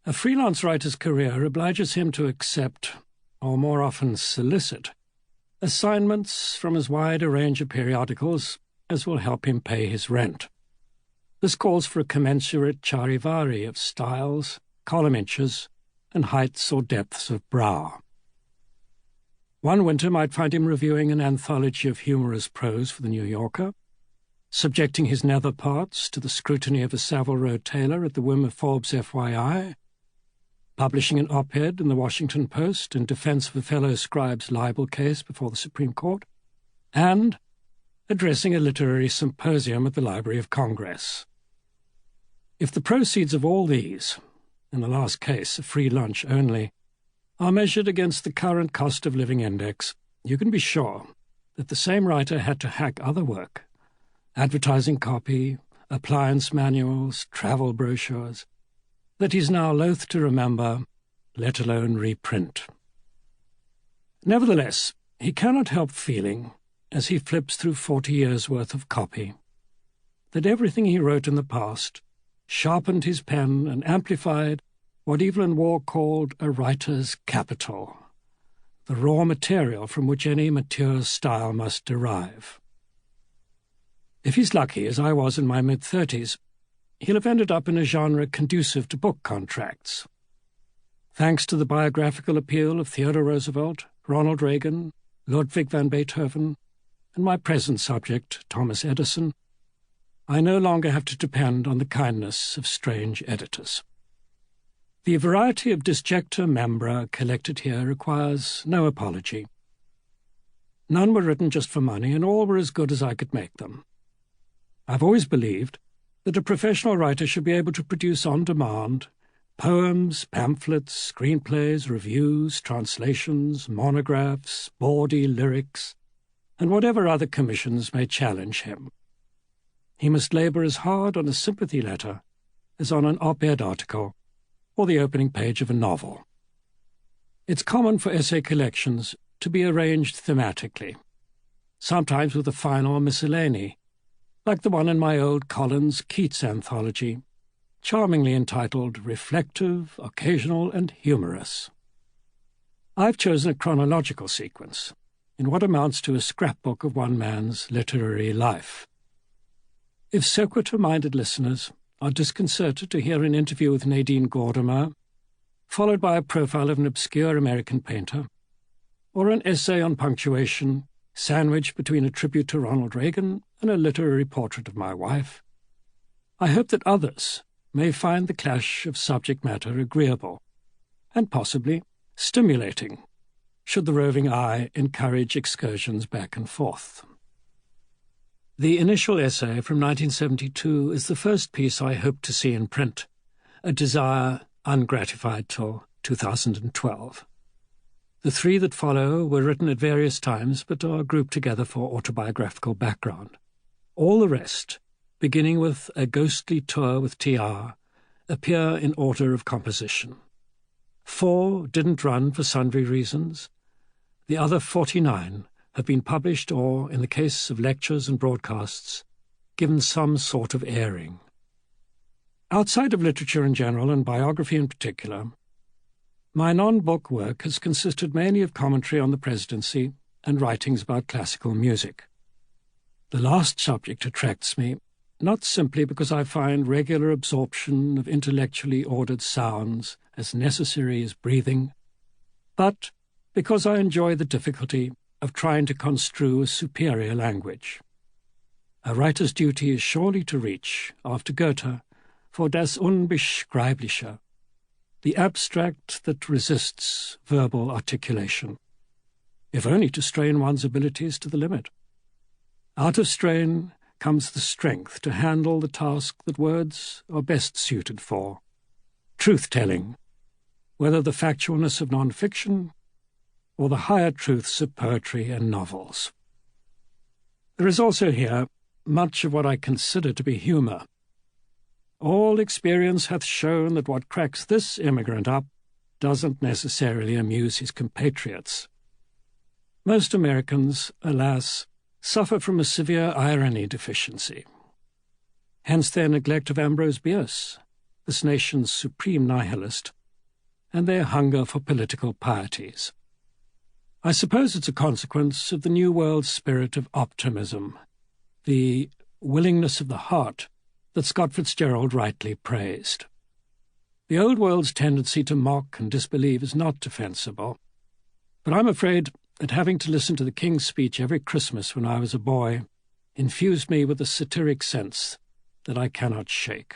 A freelance writer's career obliges him to accept, or more often solicit, assignments from as wide a range of periodicals as will help him pay his rent. This calls for a commensurate charivari of styles, column inches, and heights or depths of brow. One winter might find him reviewing an anthology of humorous prose for the New Yorker, subjecting his nether parts to the scrutiny of a Savile Row tailor at the whim of Forbes FYI, publishing an op-ed in the Washington Post in defense of a fellow scribe's libel case before the Supreme Court, and addressing a literary symposium at the Library of Congress. If the proceeds of all these, in the last case a free lunch only, are measured against the current cost of living index, you can be sure that the same writer had to hack other work, advertising copy, appliance manuals, travel brochures, that he's now loath to remember, let alone reprint. Nevertheless, he cannot help feeling, as he flips through 40 years' worth of copy, that everything he wrote in the past sharpened his pen and amplified what Evelyn Waugh called a writer's capital, the raw material from which any mature style must derive. If he's lucky, as I was in my mid-30s, he'll have ended up in a genre conducive to book contracts. Thanks to the biographical appeal of Theodore Roosevelt, Ronald Reagan, Ludwig van Beethoven, and my present subject, Thomas Edison, I no longer have to depend on the kindness of strange editors. The variety of disjecta membra collected here requires no apology. None were written just for money, and all were as good as I could make them. I've always believed that a professional writer should be able to produce on demand poems, pamphlets, screenplays, reviews, translations, monographs, bawdy lyrics, and whatever other commissions may challenge him. He must labour as hard on a sympathy letter as on an op-ed article or the opening page of a novel. It's common for essay collections to be arranged thematically, sometimes with a final miscellany, like the one in my old Collins Keats anthology, charmingly entitled Reflective, Occasional, and Humorous. I've chosen a chronological sequence in what amounts to a scrapbook of one man's literary life. If sequitur-minded listeners are disconcerted to hear an interview with Nadine Gordimer, followed by a profile of an obscure American painter, or an essay on punctuation sandwiched between a tribute to Ronald Reagan and a literary portrait of my wife, I hope that others may find the clash of subject matter agreeable, and possibly stimulating, should the roving eye encourage excursions back and forth. The initial essay from 1972 is the first piece I hope to see in print, a desire ungratified till 2012. The three that follow were written at various times but are grouped together for autobiographical background. All the rest, beginning with A Ghostly Tour with T.R., appear in order of composition. 4 didn't run for sundry reasons. The other 49 have been published or, in the case of lectures and broadcasts, given some sort of airing. Outside of literature in general and biography in particular, my non-book work has consisted mainly of commentary on the presidency and writings about classical music. The last subject attracts me, not simply because I find regular absorption of intellectually ordered sounds as necessary as breathing, but because I enjoy the difficulty of trying to construe a superior language. A writer's duty is surely to reach, after Goethe, for das Unbeschreibliche, the abstract that resists verbal articulation, if only to strain one's abilities to the limit. Out of strain comes the strength to handle the task that words are best suited for, truth-telling, whether the factualness of non-fiction or the higher truths of poetry and novels. There is also here much of what I consider to be humour. All experience hath shown that what cracks this immigrant up doesn't necessarily amuse his compatriots. Most Americans, alas, suffer from a severe irony deficiency. Hence their neglect of Ambrose Bierce, this nation's supreme nihilist, and their hunger for political pieties. I suppose it's a consequence of the New World spirit of optimism, the willingness of the heart that Scott Fitzgerald rightly praised. The Old World's tendency to mock and disbelieve is not defensible, but I'm afraid that having to listen to the King's Speech every Christmas when I was a boy infused me with a satiric sense that I cannot shake.